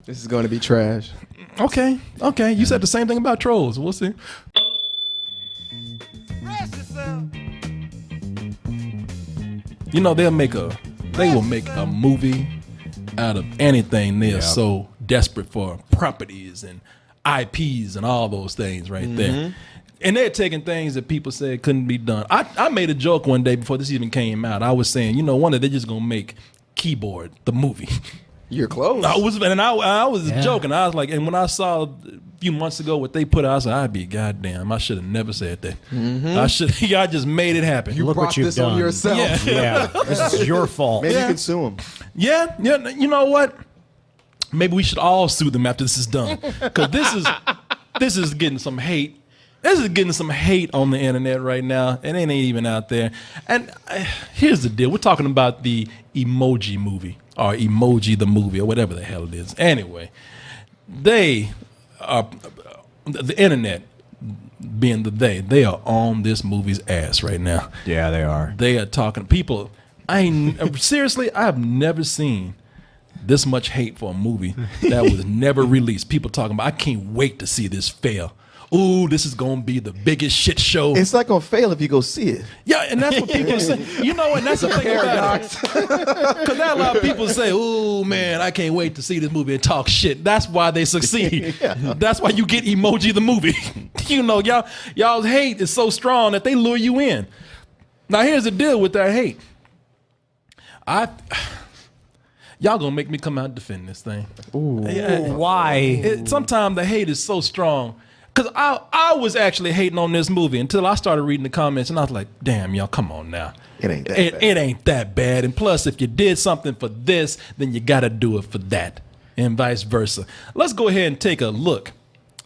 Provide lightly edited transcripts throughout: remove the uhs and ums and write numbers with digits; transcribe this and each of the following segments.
This is going to be trash. Okay. You said the same thing about Trolls. We'll see. You know, they will make a movie out of anything. They are so desperate for properties and IPs and all those things right there. And they're taking things that people said couldn't be done. I made a joke one day before this even came out. I was saying, one day they're just gonna make Keyboard the movie. You're close. I was joking. I was like, and when I saw a few months ago what they put out, I was like, I'd be goddamn. I should have never said that. I just made it happen. You brought this done on yourself. Yeah, this is your fault. Maybe you can sue them. Yeah. You know what? Maybe we should all sue them after this is done, because this is getting some hate. This is getting some hate on the internet right now, and it ain't even out there. And here's the deal: we're talking about the Emoji Movie, or Emoji the Movie, or whatever the hell it is. Anyway, they are the internet, being they are on this movie's ass right now. Yeah, they are. They are talking people. Seriously, I have never seen this much hate for a movie that was never released. People talking about, I can't wait to see this fail. Ooh, this is going to be the biggest shit show. It's not going to fail if you go see it. Yeah, and that's what people say. You know, and that's the thing about it. Because now a lot of people say, ooh, man, I can't wait to see this movie and talk shit. That's why they succeed. That's why you get Emoji the Movie. Y'all's hate is so strong that they lure you in. Now, here's the deal with that hate. Y'all gonna make me come out and defend this thing. Ooh. Why? Sometimes the hate is so strong. Because I was actually hating on this movie until I started reading the comments, and I was like, damn, y'all, come on now. It ain't that bad. It ain't that bad. And plus, if you did something for this, then you got to do it for that, and vice versa. Let's go ahead and take a look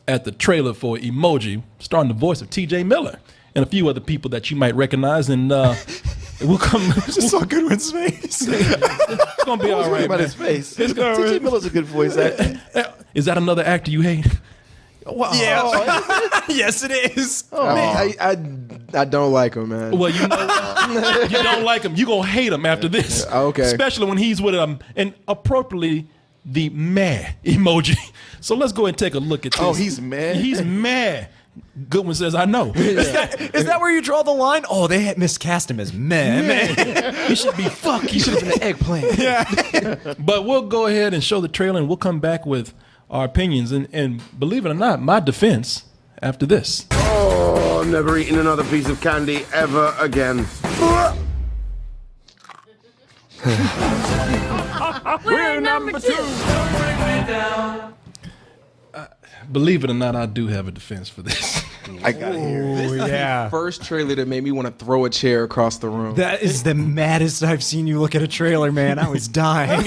at the trailer for Emoji, starring the voice of T.J. Miller and a few other people that you might recognize. And we'll come. Just saw Goodwin's face. It's going to be all right, about man. his face. T.J. Miller's a good voice actor. Is that another actor you hate? Wow. Yeah. Yes, it is. Oh, man. I don't like him, man. Well, you know, you don't like him. You're going to hate him after this. Okay. Especially when he's with and appropriately the mad emoji. So let's go ahead and take a look at this. Oh, he's mad? He's mad. Goodwin says, I know. Is that where you draw the line? Oh, they had miscast him as man. He should be fuck. He should have been an eggplant. Yeah. But we'll go ahead and show the trailer, and we'll come back with our opinions, and believe it or not, my defense after this. Oh, never eating another piece of candy ever again. We're number two. Believe it or not, I do have a defense for this. I gotta hear it. This is the First trailer that made me want to throw a chair across the room. That is the maddest I've seen you look at a trailer, man. I was dying.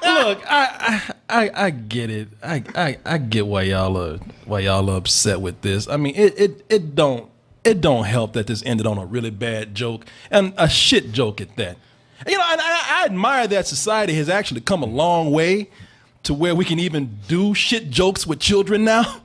Look, I get it. I get why y'all are upset with this. I mean, it don't help that this ended on a really bad joke, and a shit joke at that. You know, and I admire that society has actually come a long way to where we can even do shit jokes with children now.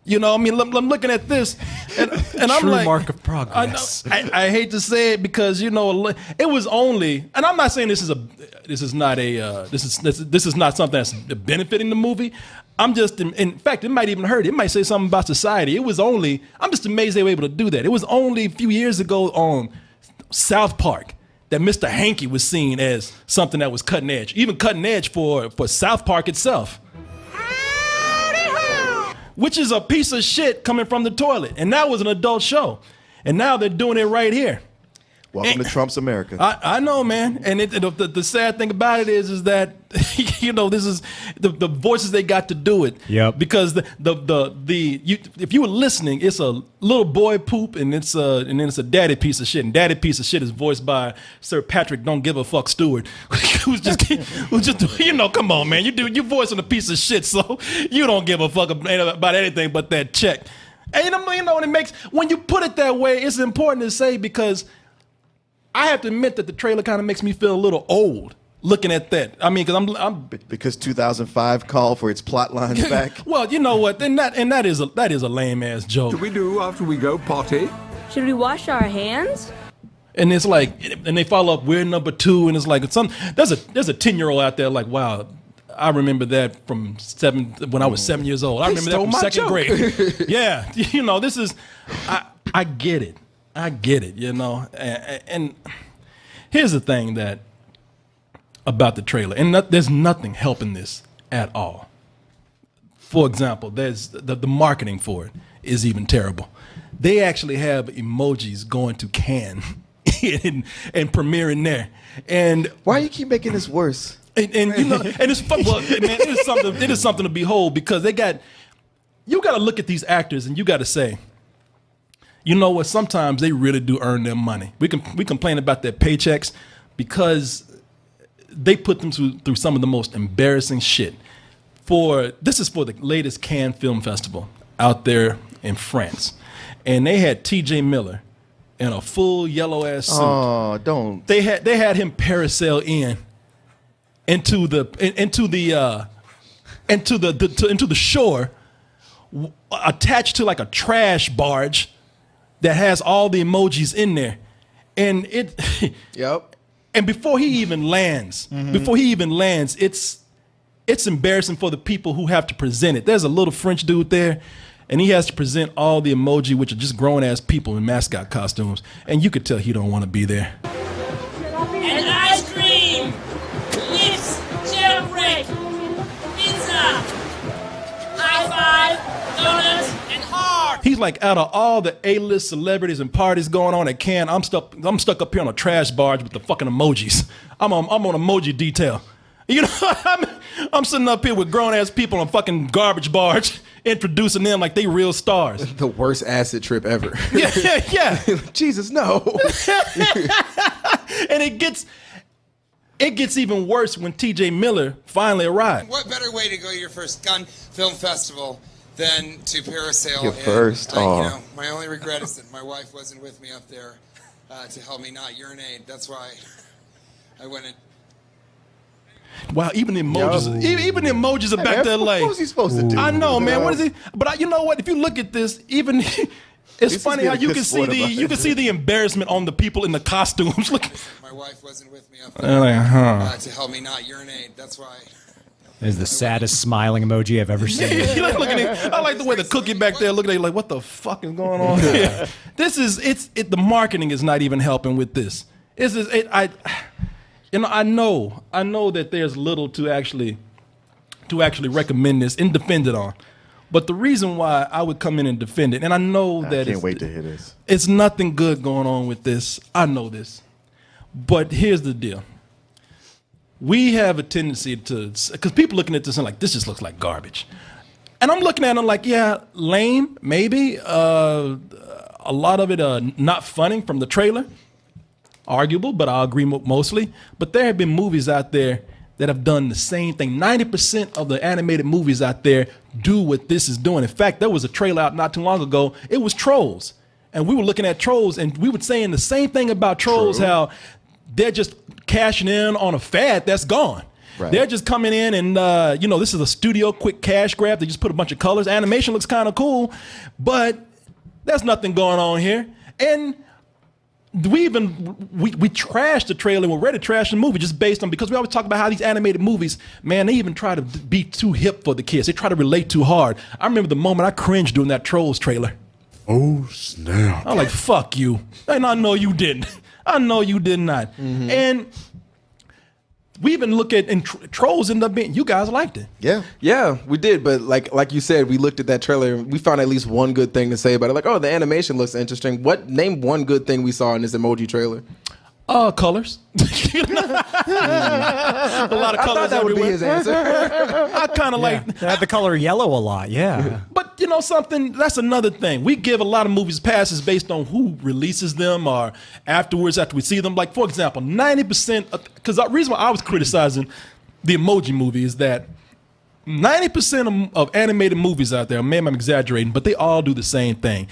You know, I mean, I'm looking at this, and I'm True like, mark of progress. I hate to say it because it was only, and I'm not saying this is not something that's benefiting the movie. I'm just, in fact, it might even hurt. It might say something about society. I'm just amazed they were able to do that. It was only a few years ago on South Park that Mr. Hankey was seen as something that was cutting edge, even cutting edge for South Park itself. Which is a piece of shit coming from the toilet. And that was an adult show. And now they're doing it right here. Welcome to Trump's America. I know, man. And the sad thing about it is that, you know, this is the voices they got to do it. Yep. Because if you were listening, it's a little boy poop and then it's a daddy piece of shit. And daddy piece of shit is voiced by Sir Patrick Don't Give a Fuck Stewart, who's just you know, come on, man. You're voicing a piece of shit, so you don't give a fuck about anything but that check. And you know, when you put it that way, it's important to say, because I have to admit that the trailer kind of makes me feel a little old looking at that. I mean, because 2005 called for its plot lines back. Well, you know what? And that is a lame ass joke. What do we do after we go potty? Should we wash our hands? And it's like, and they follow up, we're number two, and it's like there's a 10-year-old out there like, wow, I remember that from when I was 7 years old. I remember that from second grade. Yeah, you know, this is, I get it. I get it, you know. And here's the thing about the trailer, and there's nothing helping this at all. For example, there's the marketing for it is even terrible. They actually have emojis going to Cannes and premiering there. And why you keep making this worse? And you know, and it's fun. Well, man, it is something to behold, because you got to look at these actors and you got to say, you know what? Sometimes they really do earn their money. We complain about their paychecks because they put them through some of the most embarrassing shit. This is for the latest Cannes Film Festival out there in France, and they had T.J. Miller in a full yellow ass suit. Oh, don't. They had him parasail into the shore, attached to like a trash barge that has all the emojis in there, and it. Yep. And before he even lands, it's embarrassing for the people who have to present it. There's a little French dude there, and he has to present all the emoji, which are just grown ass people in mascot costumes, and you could tell he don't want to be there. And ice cream, lips, jailbreak, pizza, high five, donuts, and heart. He's like, out of all the A-list celebrities and parties going on at Cannes, I'm stuck up here on a trash barge with the fucking emojis. I'm on emoji detail. You know, I'm sitting up here with grown ass people on a fucking garbage barge, introducing them like they real stars. The worst acid trip ever. Yeah. Jesus, no. And it gets even worse when T.J. Miller finally arrived. What better way to go to your first gun film festival than to parasail? Your first, you know, my only regret is that my wife wasn't with me up there to help me not urinate. That's why I went and. Wow, even the emojis, even the emojis are back there like. What was he supposed to do? I know, man. What is he? But you know what? If you look at this, even it's funny how you can see the embarrassment on the people in the costumes. Look, my wife wasn't with me up there to help me not urinate. That's why. Is the saddest smiling emoji I've ever seen. I like the way the cookie back there looking at you like, what the fuck is going on here? The marketing is not even helping with this. I know that there's little to actually recommend this and defend it on. But the reason why I would come in and defend it, and I know that I can't wait to hear this. It's nothing good going on with this. I know this. But here's the deal. We have a tendency because people looking at this and like, this just looks like garbage. And I'm looking at them like, yeah, lame, maybe. A lot of it not funny from the trailer. Arguable, but I'll agree mostly. But there have been movies out there that have done the same thing. 90% of the animated movies out there do what this is doing. In fact, there was a trailer out not too long ago. It was Trolls. And we were looking at Trolls, and we were saying the same thing about Trolls, how they're just cashing in on a fad that's gone. Right. They're just coming in and, this is a studio quick cash grab. They just put a bunch of colors. Animation looks kind of cool, but there's nothing going on here. And we trashed the trailer and we're ready to trash the movie just based on, because we always talk about how these animated movies, man, they even try to be too hip for the kids. They try to relate too hard. I remember the moment I cringed during that Trolls trailer. Oh, snap. I'm like, fuck you. And I know you didn't. I know you did not. Mm-hmm. And we even look at, and Trolls ended up being, you guys liked it. Yeah, we did. But like you said, we looked at that trailer and we found at least one good thing to say about it. Like, oh, the animation looks interesting. Name one good thing we saw in this emoji trailer? Colors. A lot of colors. I thought that would be his answer. I kind of like. They had the color yellow a lot, yeah. But you know something? That's another thing. We give a lot of movies passes based on who releases them or afterwards after we see them. Like, for example, 90%, because the reason why I was criticizing the Emoji Movie is that 90% of animated movies out there, maybe I'm exaggerating, but they all do the same thing.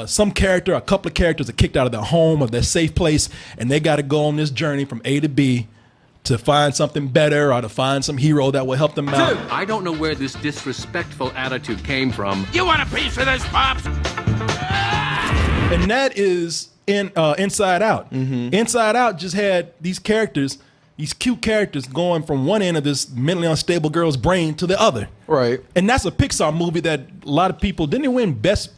Some character, a couple of characters are kicked out of their home or their safe place, and they got to go on this journey from A to B to find something better or to find some hero that will help them out. I don't know where this disrespectful attitude came from. You want a piece of this, Pops? And that is in Inside Out. Mm-hmm. Inside Out just had these characters these cute characters going from one end of this mentally unstable girl's brain to the other. Right. And that's a Pixar movie that a lot of people, didn't it win Best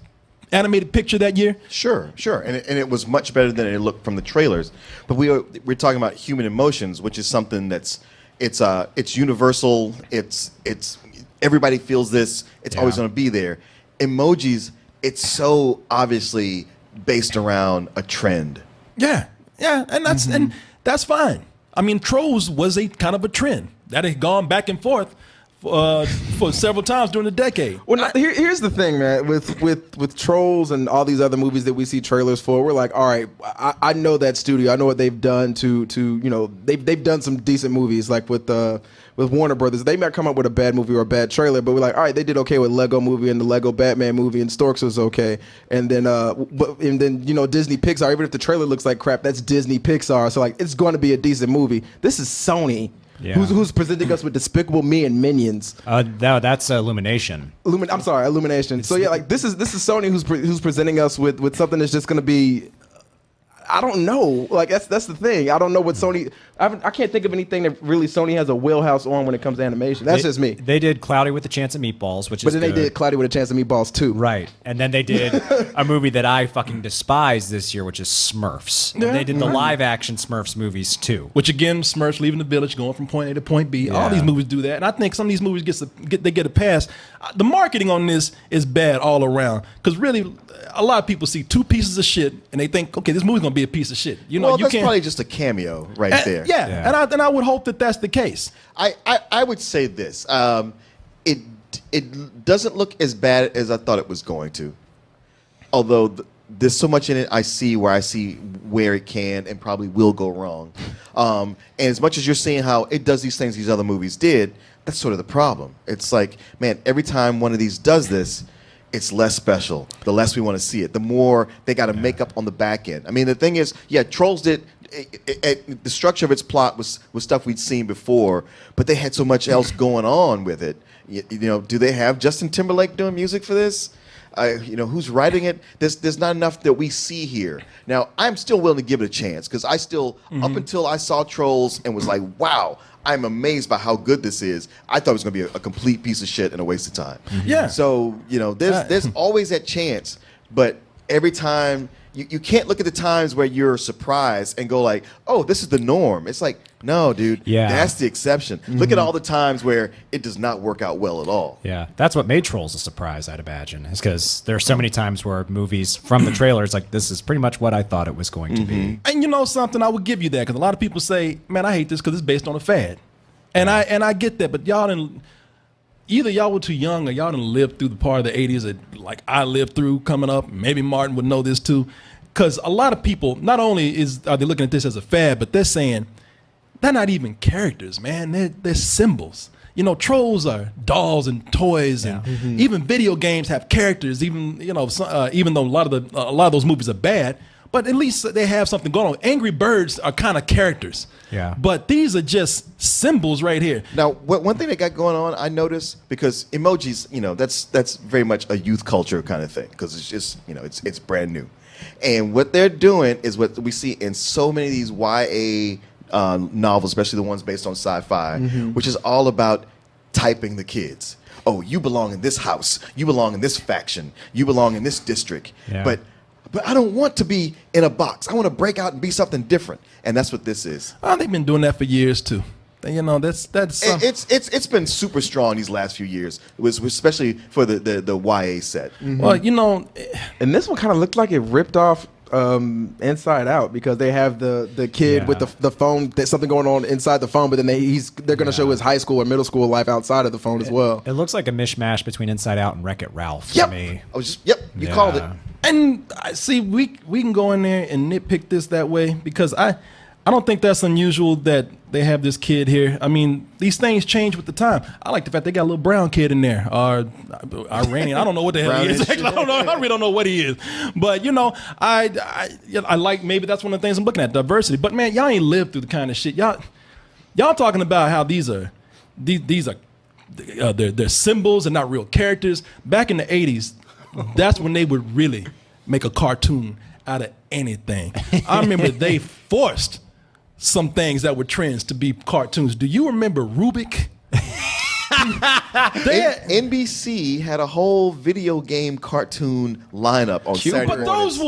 Animated Picture that year? Sure. And it was much better than it looked from the trailers. But we're talking about human emotions, which is something that's it's universal. It's everybody feels this. It's always going to be there. Emojis, it's so obviously based around a trend. Yeah, and that's fine. I mean, Trolls was a kind of a trend that had gone back and forth for several times during the decade. Well, here's the thing, man. With Trolls and all these other movies that we see trailers for, we're like, all right, I know that studio. I know what they've done to they've done some decent movies, like with Warner Brothers. They might come up with a bad movie or a bad trailer, but we're like, all right, they did okay with Lego Movie and the Lego Batman movie, and Storks was okay. And then Disney Pixar. Even if the trailer looks like crap, that's Disney Pixar. So like, it's going to be a decent movie. This is Sony. Yeah. Who's presenting us with Despicable Me and Minions? No, that's Illumination. I'm sorry, Illumination. So yeah, like this is Sony who's presenting us with something that's just going to be. I don't know. Like that's the thing. I don't know what Sony. I can't think of anything that really Sony has a wheelhouse on when it comes to animation. That's just me. They did Cloudy with a Chance of Meatballs, which is But then good. they did Cloudy with a Chance of Meatballs too. Right. And then they did a movie that I fucking despise this year, which is Smurfs. And they did the live action Smurfs movies too. Which again, Smurfs leaving the village, going from point A to point B. All these movies do that, and I think some of these movies get a pass. The marketing on this is bad all around, because really, a lot of people see two pieces of shit and they think, okay, this movie's gonna be a piece of shit. You know, That's probably just a cameo right there. Yeah. And I would hope that that's the case. I would say this. It doesn't look as bad as I thought it was going to. Although there's so much in it I see where it can and probably will go wrong. And as much as you're seeing how it does these things these other movies did, that's sort of the problem. It's like, man, every time one of these does this, it's less special. The less we want to see it, the more they got to make up on the back end. I mean, the thing is, Trolls did. The structure of its plot was stuff we'd seen before, but they had so much else going on with it. Do they have Justin Timberlake doing music for this? Who's writing it? There's not enough that we see here. Now, I'm still willing to give it a chance, because I still, up until I saw Trolls and was like, wow, I'm amazed by how good this is. I thought it was going to be a complete piece of shit and a waste of time. Yeah. So, there's always that chance, but every time you can't look at the times where you're surprised and go like, oh, this is the norm. It's like, no, dude, that's the exception. Look at all the times where it does not work out well at all. Yeah, that's what made Trolls a surprise, I'd imagine, is because there are so many times where movies from the trailers, like, this is pretty much what I thought it was going to be. And you know something, I would give you that, because a lot of people say, man, I hate this because it's based on a fad. And I get that, but either y'all were too young or y'all didn't live through the part of the 80s that, like, I lived through coming up. Maybe Martin would know this too. Because a lot of people, not only are they looking at this as a fad, but they're saying they're not even characters, man. They're symbols. Trolls are dolls and toys, and even video games have characters. Even though a lot of those movies are bad, but at least they have something going on. Angry Birds are kind of characters. Yeah. But these are just symbols right here. Now, one thing they got going on, I noticed, because emojis, that's very much a youth culture kind of thing, because it's just, it's brand new. And what they're doing is what we see in so many of these YA novels, especially the ones based on sci-fi, which is all about typing the kids. Oh, you belong in this house. You belong in this faction. You belong in this district. Yeah. But I don't want to be in a box. I want to break out and be something different. And that's what this is. They've been doing that for years too. That's it's been super strong these last few years. It was especially for the YA set. Well, and this one kind of looked like it ripped off Inside Out, because they have the kid with the phone. There's something going on inside the phone, but then they're going to show his high school or middle school life outside of the phone as well. It looks like a mishmash between Inside Out and Wreck-It Ralph to me. You called it. And see, we can go in there and nitpick this that way, because I don't think that's unusual that they have this kid here. I mean, these things change with the time. I like the fact they got a little brown kid in there, or Iranian. I don't know what the hell he is. I really don't know what he is. But I like, maybe that's one of the things I'm looking at, diversity. But man, y'all ain't lived through the kind of shit. Y'all talking about how these are they're symbols and not real characters. Back in the 80s, that's when they would really make a cartoon out of anything. I remember they forced some things that were trends to be cartoons. Do you remember Rubik? NBC had a whole video game cartoon lineup on Saturday But mornings.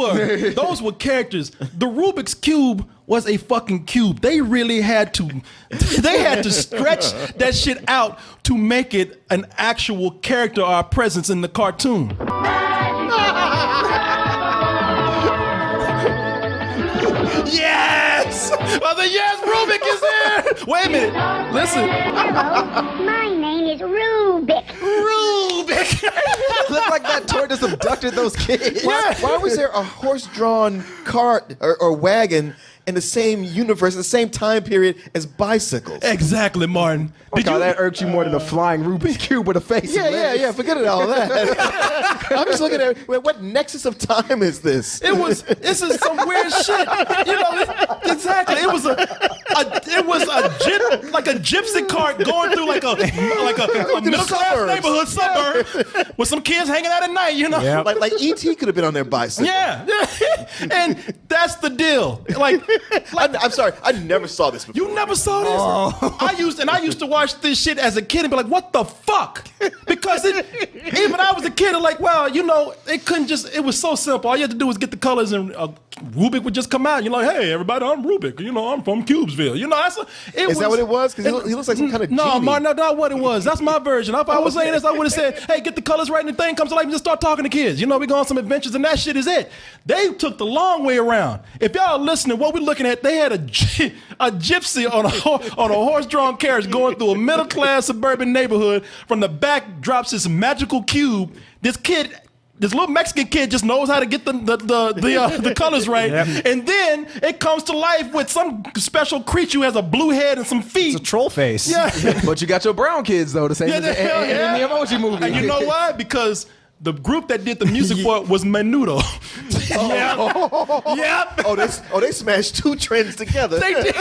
those were characters. The Rubik's Cube was a fucking cube. They really had to stretch that shit out to make it an actual character or a presence in the cartoon. Yes! I said, yes, Rubik is there! Wait a minute. Listen. Hello, my name is Rubik. Rubik! Looked like that toy just abducted those kids. Why was there a horse-drawn cart or wagon in the same universe, the same time period as bicycles? Exactly, Martin. That irked you more than a flying Rubik's Cube with a face. Yeah. Forget it all that. I'm just looking at what nexus of time is this? This is some weird shit. You know, exactly. It was like a gypsy cart going through like a middle class neighborhood suburb with some kids hanging out at night. You know, like E.T. could have been on their bicycle. Yeah. And that's the deal. Like I'm sorry, I never saw this before. You never saw this? Oh. I used to watch this shit as a kid and be like, what the fuck? Because even I was a kid, I'm like, well, you know, it was so simple. All you had to do was get the colors and Rubik would just come out. You're like, hey, everybody, I'm Rubik. You know, I'm from Cubesville. You know, is that what it was? Because he looks like some kind of No, genie. Martin, that's not what it was. That's my version. If I was saying this, I would have said, hey, get the colors right and the thing comes to life and just start talking to kids. You know, we go on some adventures and that shit is it. They took the long way around. If y'all are listening, what we're looking at, they had a gypsy on a horse-drawn carriage going through a middle-class suburban neighborhood. From the back drops this magical cube. This little Mexican kid just knows how to get the colors right. Yep. And then it comes to life with some special creature who has a blue head and some feet. It's a troll face. Yeah. But you got your brown kids, though, the same as in the Emoji Movie. And you know why? Because the group that did the music for it was Menudo. Yep. They smashed two trends together. They did.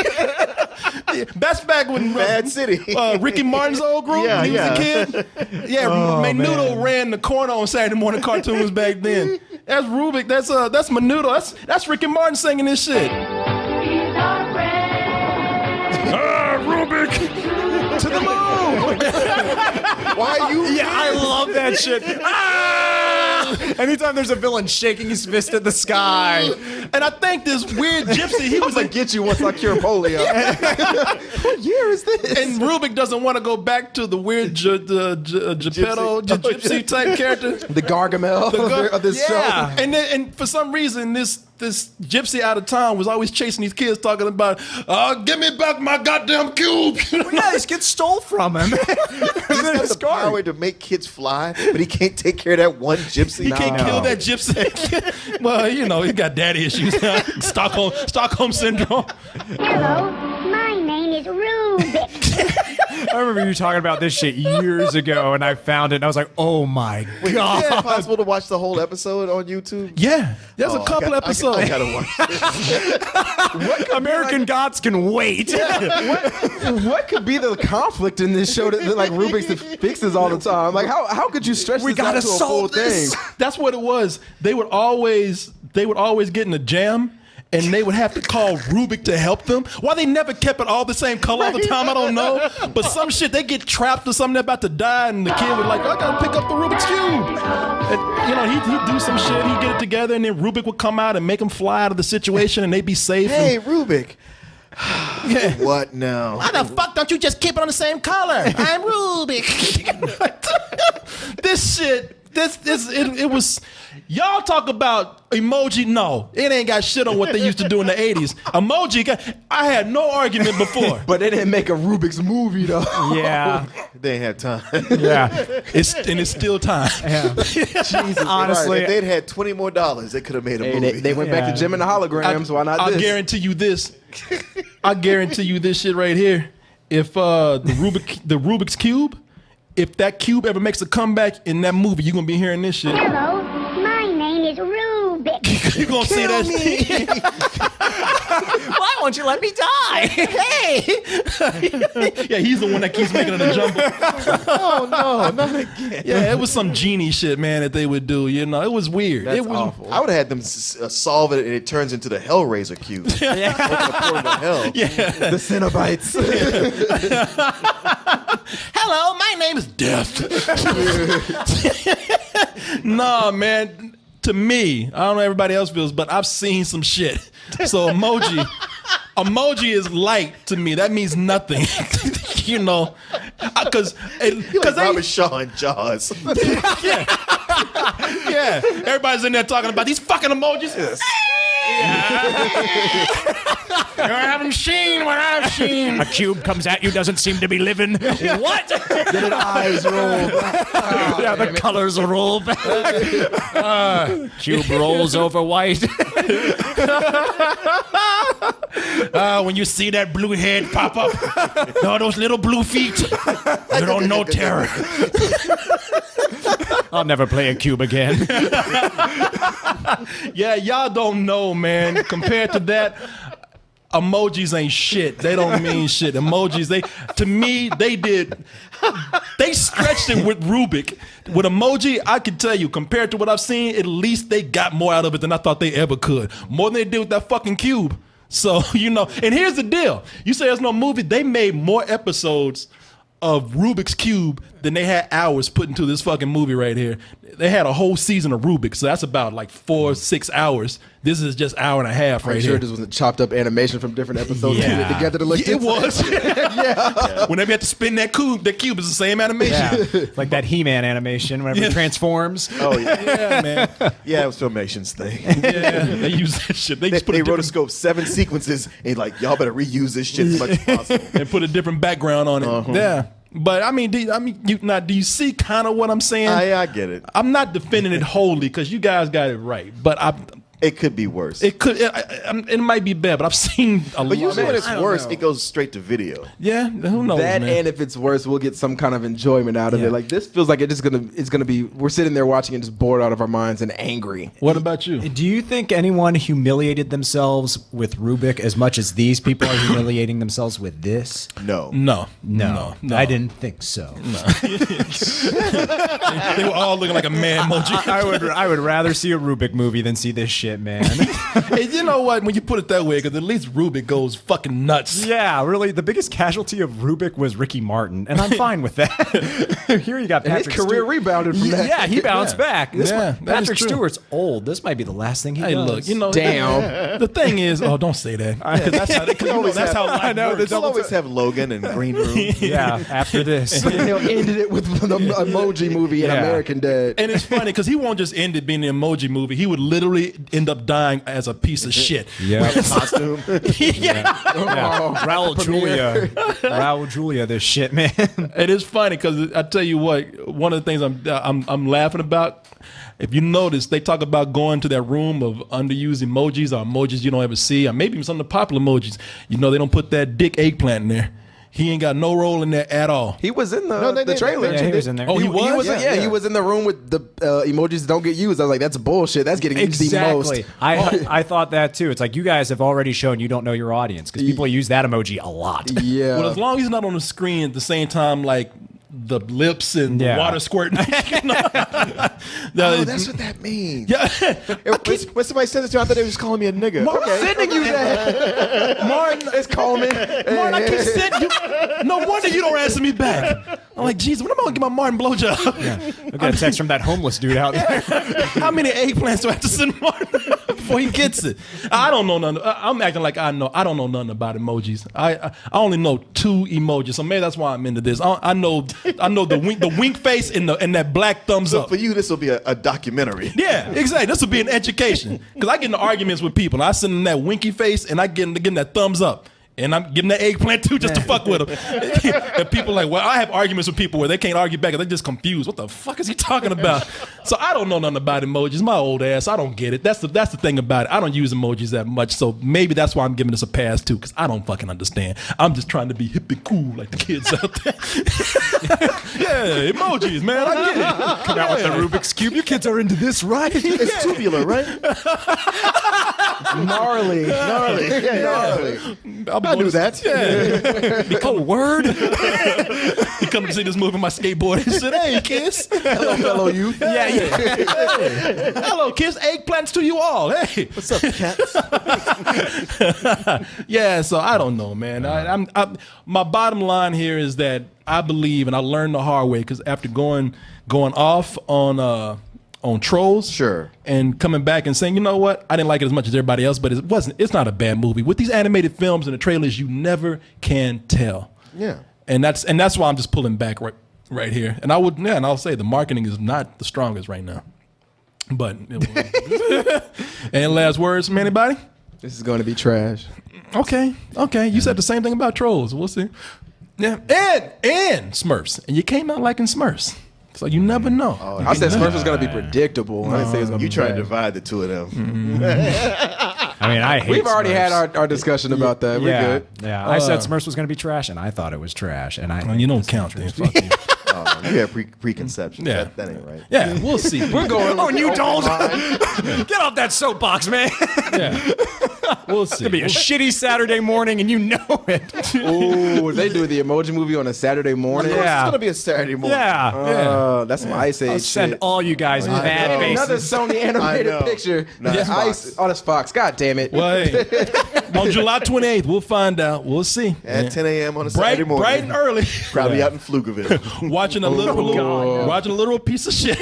That's back when Bad City. Ricky Martin's old group when he was a kid. Yeah, Menudo ran the corner on Saturday morning cartoons back then. That's Rubik. That's Menudo. That's Ricky Martin singing this shit. Rubik to the moon. Why are you? Yeah, I love that shit. Anytime there's a villain shaking his fist at the sky. And I think this weird gypsy, he was like, get you once I cure polio. What year is this? And Rubik doesn't want to go back to the weird Geppetto, gypsy type character. The Gargamel of this show. And for some reason, this gypsy out of town was always chasing these kids talking about, give me back my goddamn cube. Yeah, these kids stole from him. He's got the power to make kids fly, but he can't take care of that one gypsy. He can't kill that gypsy. Well, you know, he got daddy issues. Stockholm syndrome. Hello, my name is Rubik. I remember you talking about this shit years ago, and I found it, and I was like, oh my God. Is it possible to watch the whole episode on YouTube? Yeah, there's a couple episodes. I gotta watch this. American Gods can wait. What could be the conflict in this show that like Rubik's fixes all the time? Like how could you stretch this out to a full thing? That's what it was. They would always get in a jam. And they would have to call Rubik to help them. Why they never kept it all the same color all the time, I don't know. But some shit, they get trapped or something, they're about to die, and the kid would like, I gotta pick up the Rubik's Cube. And, you know, he'd do some shit, he'd get it together, and then Rubik would come out and make them fly out of the situation, and they'd be safe. Hey, Rubik. What now? Why the fuck don't you just keep it on the same color? I'm Rubik. This shit. It was. Y'all talk about emoji. No, it ain't got shit on what they used to do in the 80s. Emoji. I had no argument before. But they didn't make a Rubik's movie though. Yeah, they ain't had time. Yeah, it's still time. Yeah. Jesus, honestly, if they'd had $20 more, they could have made a movie. They went back to Jim and the holograms. Why not? I guarantee you this. I guarantee you this shit right here. If the Rubik's Cube. If that cube ever makes a comeback in that movie, you're going to be hearing this shit. Hello, my name is Rubik. You gonna see that shit? Why won't you let me die? Hey! Yeah, he's the one that keeps making it a jumble. Oh no, not again. Yeah, it was some genie shit, man, that they would do. You know, it was weird. That's it was awful. I would have had them solve it, and it turns into the Hellraiser cube. Yeah, portal to hell. Yeah. The Cenobites. Hello, my name is Death. Nah, man. To me, I don't know how everybody else feels, but I've seen some shit. So emoji is light to me. That means nothing. You know, because Like Robert Shaw in Jaws. yeah, everybody's in there talking about these fucking emojis. You haven't seen what I've seen. A cube comes at you, doesn't seem to be living. What? Then its eyes roll back. Yeah, the colors roll back. Cube rolls over white. When you see that blue head pop up, all those little blue feet, you don't know terror. I'll never play a cube again. Yeah, y'all don't know, man. Compared to that, emojis ain't shit. They don't mean shit. Emojis, they stretched it with Rubik. With emoji, I can tell you, compared to what I've seen, at least they got more out of it than I thought they ever could. More than they did with that fucking cube. So, you know, and here's the deal. You say there's no movie, they made more episodes of Rubik's Cube than they had hours put into this fucking movie right here. They had a whole season of Rubik, so that's about like 4-6 hours. This is just hour and a half right here. Sure, this wasn't chopped up animation from different episodes put it together to look. It was. Yeah. Whenever you have to spin that cube is the same animation. Yeah. Like that He-Man animation whenever it transforms. Oh yeah, Yeah, man. yeah. It was Filmation's thing. Yeah, they use that shit. They just put They a different, rotoscoped 7 sequences, and like y'all better reuse this shit as much as possible. and put a different background on it. Yeah. But do you see kind of what I'm saying? I get it. I'm not defending it wholly because you guys got it right, but It could be worse. it might be bad. But I've seen a lot. But usually when it's I don't worse, know. it goes straight to video. Yeah, who knows, That man? and if it's worse, we'll get some kind of enjoyment out of it. Like this feels like it's gonna be. We're sitting there watching and just bored out of our minds and angry. What about you? Do you think anyone humiliated themselves with Rubik as much as these people are humiliating themselves with this? No. No. I didn't think so. They were all looking like a man emoji. I would rather see a Rubik movie than see this shit, man. Hey, you know what? When you put it that way, because at least Rubik goes fucking nuts. Yeah, really. The biggest casualty of Rubik was Ricky Martin, and I'm fine with that. Here you got And Patrick his career Stewart. rebounded from that. Yeah, he bounced back. This Yeah, one- that is Patrick true. Stewart's old. This might be the last thing he Hey, does. look, you know, Damn. The thing is, don't say that. 'Cause that's how, that's how life works. They'll always have Logan and Green Room. Yeah, after this. And they'll ended it with the Emoji Movie and Yeah. American Dad. And it's funny because he won't just end it being the Emoji Movie. He would literally end up dying as a piece of shit. Yeah. Costume. Yeah. Raul Julia, this shit, man. It is funny because I tell you what, one of the things I'm laughing about. If you notice, they talk about going to that room of underused emojis or emojis you don't ever see, or maybe even some of the popular emojis. You know, they don't put that dick eggplant in there. He ain't got no role in there at all. He was in No, they the did. trailer. Yeah, he was in there. Oh, he was? He was in the room with the emojis that don't get used. I was like, that's bullshit. That's getting used the most. Exactly. I thought that too. It's like you guys have already shown you don't know your audience because people use that emoji a lot. Yeah. Well, as long as he's not on the screen at the same time, like the lips and the water squirting. Oh, that's what that means. Yeah. When somebody says it to me, I thought they were just calling me a nigga. I'm sending you that. Martin, It's Coleman. Martin, I keep sending you. No wonder you don't answer me back. I'm like, Jesus, when am I gonna get my Martin blowjob? I got a text from that homeless dude out there. How many eggplants do I have to send Martin before he gets it? I don't know none. I'm acting like I know. I don't know nothing about emojis. I only know 2 emojis, so maybe that's why I'm into this. I know the wink face and that black thumbs So up. for you, this will be a documentary. Yeah, exactly. This will be an education because I get into arguments with people. And I send them that winky face and I get them that thumbs up. And I'm giving that eggplant too just to fuck with them. And people are like, well, I have arguments with people where they can't argue back and they're just confused. What the fuck is he talking about? So I don't know nothing about emojis. My old ass, I don't get it. That's the thing about it. I don't use emojis that much. So maybe that's why I'm giving this a pass too, because I don't fucking understand. I'm just trying to be hip and cool like the kids out there. Yeah, emojis, man. I get it. Come out with the Rubik's Cube. You kids are into this, right? It's tubular, right? Gnarly. I knew that. Yeah. Oh, word. You come to see this movie on my skateboard and said, hey, kids. Hello, fellow youth. Yeah. Hello, kids. Eggplants to you all. Hey. What's up, cats? Yeah, so I don't know, man. My bottom line here is that I believe, and I learned the hard way, because after going off on Trolls, sure, and coming back and saying, you know what, I didn't like it as much as everybody else, but it's not a bad movie. With these animated films and the trailers, you never can tell. Yeah, and that's why I'm just pulling back right here. And I'll say the marketing is not the strongest right now. But any last words from anybody? This is going to be trash. Okay. You said the same thing about Trolls. We'll see. Yeah, and Smurfs, and you came out liking Smurfs, so you never know. I said Smurfs was going to be predictable. I didn't say it was going to be. You try to bad. divide the two of them. I mean, I hate We've already Smurfs. had our discussion about that. We're good. Yeah, I said Smurfs was going to be trash, and I thought it was trash. And you don't count then. Fuck you. You have preconceptions. Yeah. That ain't right. Yeah, we'll see. We're going. Oh, and you don't. Mind. Get off that soapbox, man. Yeah, we'll see. It'll be a shitty Saturday morning, and you know it. Ooh, they do the Emoji Movie on a Saturday morning. It's gonna be a Saturday morning. That's my Ice Age. I'll send shit. all you guys mad Another faces. Sony animated picture. That's The Ice on his Fox. God damn it. Well, hey, on July 28th, we'll find out. We'll see. At 10 a.m. on a Saturday morning. Bright and early. Probably out in Pflugerville. Watching a literal piece of shit.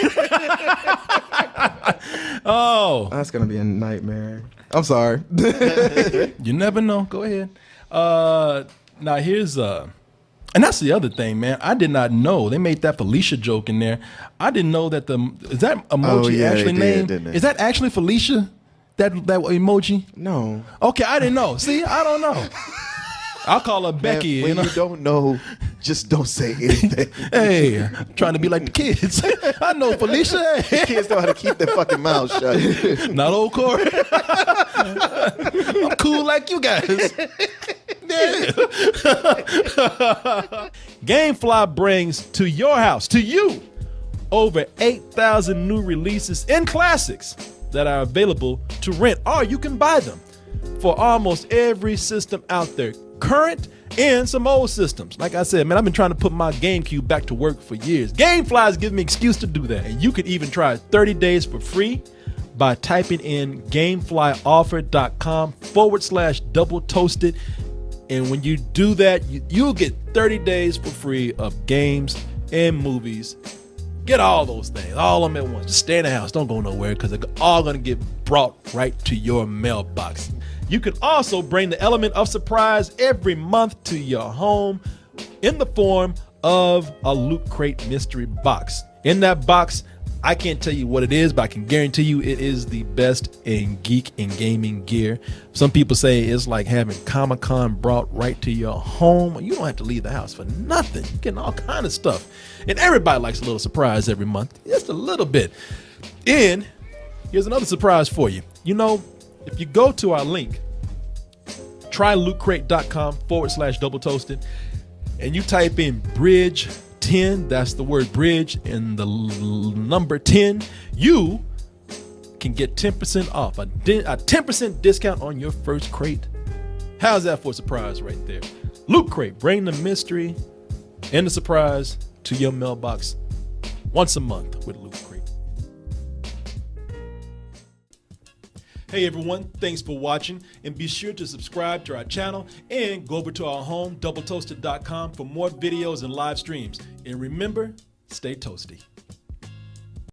Oh, That's gonna be a nightmare. I'm sorry. you never know. Go ahead. Now here's and that's the other thing, man. I did not know they made that Felicia joke in there. I didn't know that is that emoji actually named? Is that actually Felicia? That emoji? No. Okay, I didn't know. See, I don't know. I'll call her Becky. When you don't know, just don't say anything. Hey, I'm trying to be like the kids. I know Felicia. Hey. Kids know how to keep their fucking mouths shut. Not old Corey. I'm cool like you guys. Yeah. Gamefly brings to your house, to you, over 8,000 new releases and classics that are available to rent, or you can buy them for almost every system out there, current and some old systems. Like I said, man, I've been trying to put my GameCube back to work for years. Gamefly's giving me an excuse to do that. And you could even try 30 days for free by typing in gameflyoffer.com/double toasted. And when you do that, you'll get 30 days for free of games and movies. Get all those things, all of them at once. Just stay in the house. Don't go nowhere, because they're all going to get brought right to your mailbox. You can also bring the element of surprise every month to your home in the form of a Loot Crate mystery box. In that box, I can't tell you what it is, but I can guarantee you it is the best in geek and gaming gear. Some people say it's like having Comic-Con brought right to your home. You don't have to leave the house for nothing. You're getting all kind of stuff. And everybody likes a little surprise every month, just a little bit. And here's another surprise for you. You know, if you go to our link, trylootcrate.com/double toasted, and you type in bridge 10, that's the word bridge and the number 10, you can get 10% off, a 10% discount on your first crate. How's that for a surprise right there? Loot Crate, bring the mystery and the surprise to your mailbox once a month with Loot Crate. Hey everyone, thanks for watching, and be sure to subscribe to our channel and go over to our home, doubletoasted.com, for more videos and live streams. And remember, stay toasty.